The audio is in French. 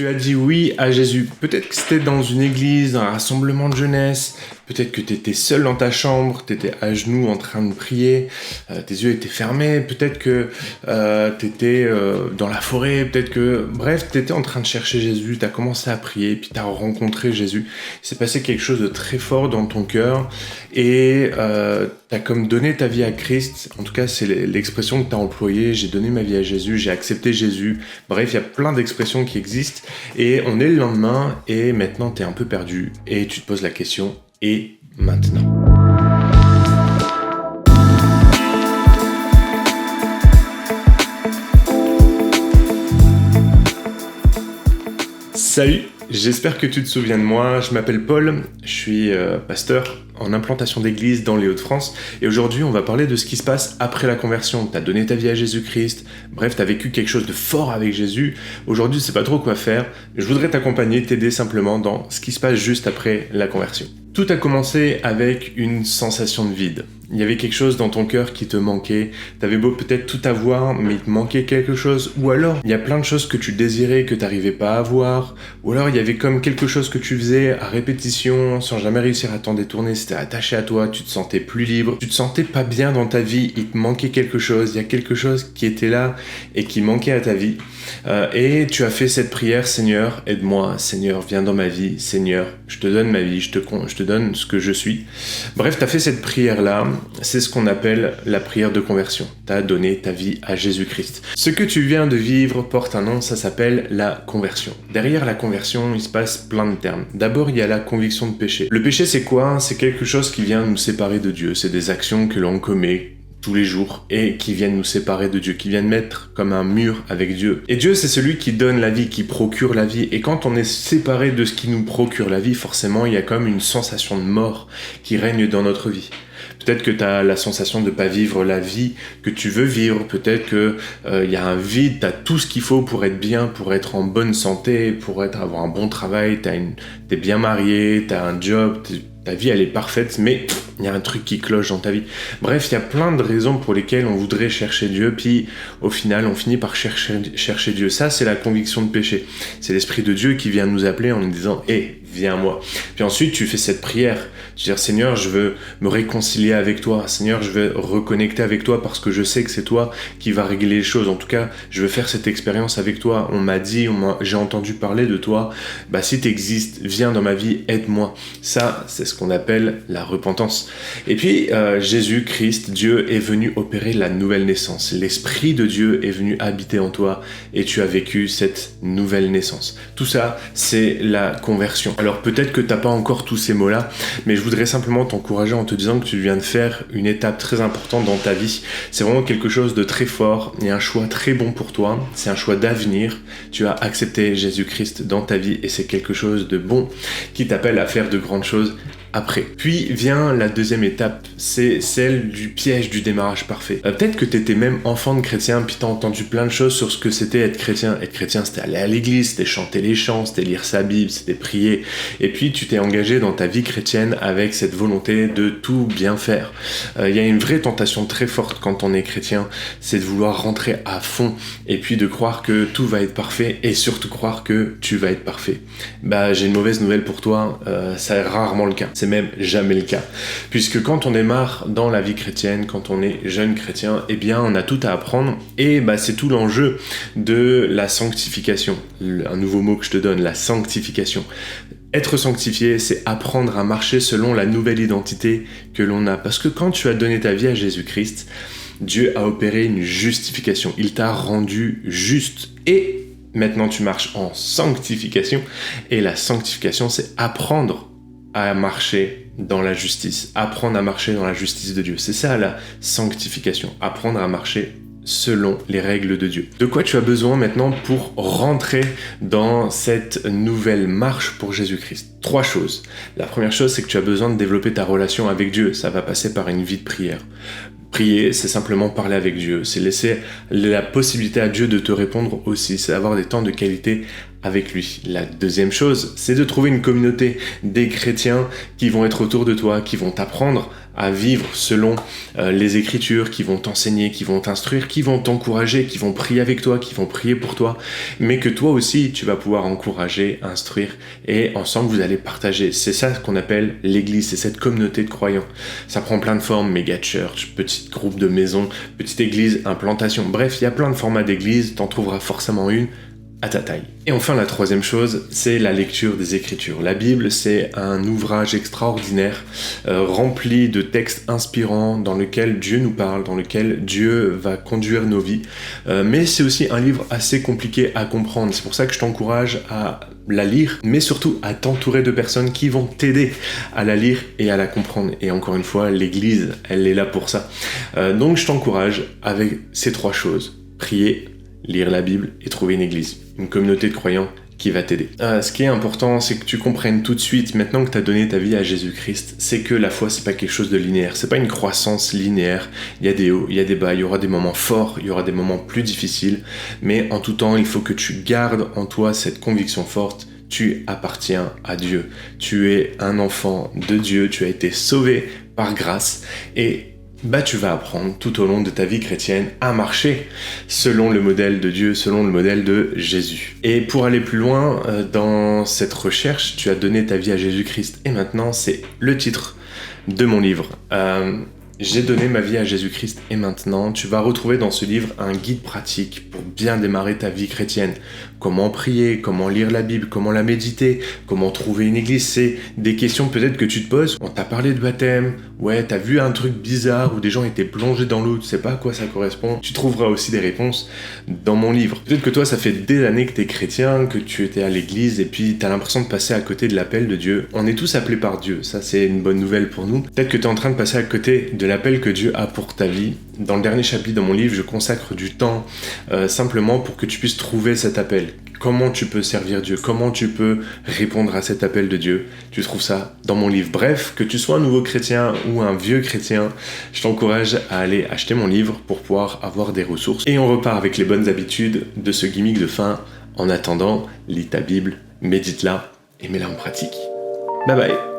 Tu as dit oui à Jésus. Peut-être que c'était dans une église, dans un rassemblement de jeunesse. Peut-être que tu étais seul dans ta chambre, tu étais à genoux en train de prier. Tes yeux étaient fermés. Peut-être que tu étais dans la forêt. Peut-être que... Bref, tu étais en train de chercher Jésus. Tu as commencé à prier, puis tu as rencontré Jésus. Il s'est passé quelque chose de très fort dans ton cœur. Et tu as comme donné ta vie à Christ. En tout cas, c'est l'expression que tu as employée. J'ai donné ma vie à Jésus, j'ai accepté Jésus. Bref, il y a plein d'expressions qui existent. Et on est le lendemain et maintenant tu es un peu perdu. Et tu te poses la question, et maintenant ? Salut, j'espère que tu te souviens de moi. Je m'appelle Paul, je suis pasteur en implantation d'église dans les Hauts-de-France. Et aujourd'hui, on va parler de ce qui se passe après la conversion. Tu as donné ta vie à Jésus-Christ. Bref, tu as vécu quelque chose de fort avec Jésus. Aujourd'hui, tu ne sais pas trop quoi faire. Je voudrais t'accompagner, t'aider simplement dans ce qui se passe juste après la conversion. Tout a commencé avec une sensation de vide. Il y avait quelque chose dans ton cœur qui te manquait. T'avais beau peut-être tout avoir, mais il te manquait quelque chose. Ou alors, il y a plein de choses que tu désirais que t'arrivais pas à avoir. Ou alors, il y avait comme quelque chose que tu faisais à répétition, sans jamais réussir à t'en détourner. C'était attaché à toi, tu te sentais plus libre. Tu te sentais pas bien dans ta vie, il te manquait quelque chose. Il y a quelque chose qui était là et qui manquait à ta vie. Et tu as fait cette prière, Seigneur, aide-moi. Seigneur, viens dans ma vie. Seigneur, je te donne ma vie, je te donne ce que je suis. Bref, tu as fait cette prière-là. C'est ce qu'on appelle la prière de conversion. Tu as donné ta vie à Jésus-Christ. Ce que tu viens de vivre porte un nom, ça s'appelle la conversion. Derrière la conversion, il se passe plein de termes. D'abord, il y a la conviction de péché. Le péché, c'est quoi ? C'est quelque chose qui vient nous séparer de Dieu. C'est des actions que l'on commet tous les jours et qui viennent nous séparer de Dieu, qui viennent mettre comme un mur avec Dieu. Et Dieu, c'est celui qui donne la vie, qui procure la vie. Et quand on est séparé de ce qui nous procure la vie, forcément, il y a comme une sensation de mort qui règne dans notre vie. Peut-être que tu as la sensation de ne pas vivre la vie que tu veux vivre. Peut-être qu'il y a un vide, tu as tout ce qu'il faut pour être bien, pour être en bonne santé, pour avoir un bon travail, t'es bien marié, tu as un job, ta vie elle est parfaite, mais il y a un truc qui cloche dans ta vie. Bref, il y a plein de raisons pour lesquelles on voudrait chercher Dieu, puis au final, on finit par chercher Dieu. Ça, c'est la conviction de péché. C'est l'Esprit de Dieu qui vient nous appeler en nous disant « Hé, viens à moi ». Puis ensuite, tu fais cette prière. Tu dis « Seigneur, je veux me réconcilier avec toi. Seigneur, je veux reconnecter avec toi parce que je sais que c'est toi qui vas régler les choses. En tout cas, je veux faire cette expérience avec toi. On m'a dit, j'ai entendu parler de toi. Bah, si tu existes, viens dans ma vie, aide-moi. » Ça, c'est ce qu'on appelle la repentance. Et puis, Jésus-Christ, Dieu est venu opérer la nouvelle naissance. L'Esprit de Dieu est venu habiter en toi et tu as vécu cette nouvelle naissance. Tout ça, c'est la conversion. Alors peut-être que tu n'as pas encore tous ces mots-là, mais je voudrais simplement t'encourager en te disant que tu viens de faire une étape très importante dans ta vie. C'est vraiment quelque chose de très fort et un choix très bon pour toi. C'est un choix d'avenir. Tu as accepté Jésus-Christ dans ta vie et c'est quelque chose de bon qui t'appelle à faire de grandes choses après. Puis vient la deuxième étape, c'est celle du piège du démarrage parfait. Peut-être que t'étais même enfant de chrétien, puis t'as entendu plein de choses sur ce que c'était être chrétien. Être chrétien, c'était aller à l'église, c'était chanter les chants, c'était lire sa Bible, c'était prier. Et puis tu t'es engagé dans ta vie chrétienne avec cette volonté de tout bien faire. Il y a une vraie tentation très forte quand on est chrétien, c'est de vouloir rentrer à fond et puis de croire que tout va être parfait et surtout croire que tu vas être parfait. Bah j'ai une mauvaise nouvelle pour toi, ça est rarement le cas. C'est même jamais le cas. Puisque quand on démarre dans la vie chrétienne, quand on est jeune chrétien, eh bien on a tout à apprendre et bah, c'est tout l'enjeu de la sanctification. Un nouveau mot que je te donne, la sanctification. Être sanctifié, c'est apprendre à marcher selon la nouvelle identité que l'on a. Parce que quand tu as donné ta vie à Jésus-Christ, Dieu a opéré une justification. Il t'a rendu juste et maintenant tu marches en sanctification. Et la sanctification, c'est apprendre à marcher dans la justice, apprendre à marcher dans la justice de Dieu. C'est ça la sanctification, apprendre à marcher selon les règles de Dieu. De quoi tu as besoin maintenant pour rentrer dans cette nouvelle marche pour Jésus-Christ ? 3 choses. La première chose, c'est que tu as besoin de développer ta relation avec Dieu. Ça va passer par une vie de prière. Prier, c'est simplement parler avec Dieu, c'est laisser la possibilité à Dieu de te répondre aussi, c'est avoir des temps de qualité avec lui. La deuxième chose, c'est de trouver une communauté, des chrétiens qui vont être autour de toi, qui vont t'apprendre à vivre selon les Écritures, qui vont t'enseigner, qui vont t'instruire, qui vont t'encourager, qui vont prier avec toi, qui vont prier pour toi, mais que toi aussi, tu vas pouvoir encourager, instruire, et ensemble, vous allez partager. C'est ça qu'on appelle l'Église, c'est cette communauté de croyants. Ça prend plein de formes, méga church, petit groupe de maison, petite église, implantation, bref, il y a plein de formats d'église, t'en trouveras forcément une à ta taille. Et enfin, la troisième chose, c'est la lecture des Écritures. La Bible, c'est un ouvrage extraordinaire, rempli de textes inspirants, dans lequel Dieu nous parle, dans lequel Dieu va conduire nos vies. Mais c'est aussi un livre assez compliqué à comprendre. C'est pour ça que je t'encourage à la lire, mais surtout à t'entourer de personnes qui vont t'aider à la lire et à la comprendre. Et encore une fois, l'Église, elle est là pour ça. Donc je t'encourage avec ces trois choses. Prier, lire la Bible et trouver une église, une communauté de croyants qui va t'aider. Ce qui est important, c'est que tu comprennes tout de suite, maintenant que tu as donné ta vie à Jésus-Christ, c'est que la foi, c'est pas quelque chose de linéaire, c'est pas une croissance linéaire. Il y a des hauts, il y a des bas, il y aura des moments forts, il y aura des moments plus difficiles, mais en tout temps, il faut que tu gardes en toi cette conviction forte. Tu appartiens à Dieu. Tu es un enfant de Dieu, tu as été sauvé par grâce et tu vas apprendre tout au long de ta vie chrétienne à marcher selon le modèle de Dieu, selon le modèle de Jésus. Et pour aller plus loin dans cette recherche, tu as donné ta vie à Jésus-Christ. Et maintenant, c'est le titre de mon livre. J'ai donné ma vie à Jésus-Christ et maintenant, tu vas retrouver dans ce livre un guide pratique pour bien démarrer ta vie chrétienne. Comment prier, comment lire la Bible, comment la méditer, comment trouver une église. C'est des questions peut-être que tu te poses. On t'a parlé de baptême, ouais, t'as vu un truc bizarre où des gens étaient plongés dans l'eau, tu sais pas à quoi ça correspond. Tu trouveras aussi des réponses dans mon livre. Peut-être que toi, ça fait des années que t'es chrétien, que tu étais à l'église et puis t'as l'impression de passer à côté de l'appel de Dieu. On est tous appelés par Dieu, ça c'est une bonne nouvelle pour nous. Peut-être que t'es en train de passer à côté de l'appel que Dieu a pour ta vie. Dans le dernier chapitre de mon livre, je consacre du temps simplement pour que tu puisses trouver cet appel. Comment tu peux servir Dieu? Comment tu peux répondre à cet appel de Dieu? Tu trouves ça dans mon livre. Bref, que tu sois un nouveau chrétien ou un vieux chrétien, je t'encourage à aller acheter mon livre pour pouvoir avoir des ressources. Et on repart avec les bonnes habitudes de ce gimmick de fin. En attendant, lis ta Bible, médite-la et mets-la en pratique. Bye bye!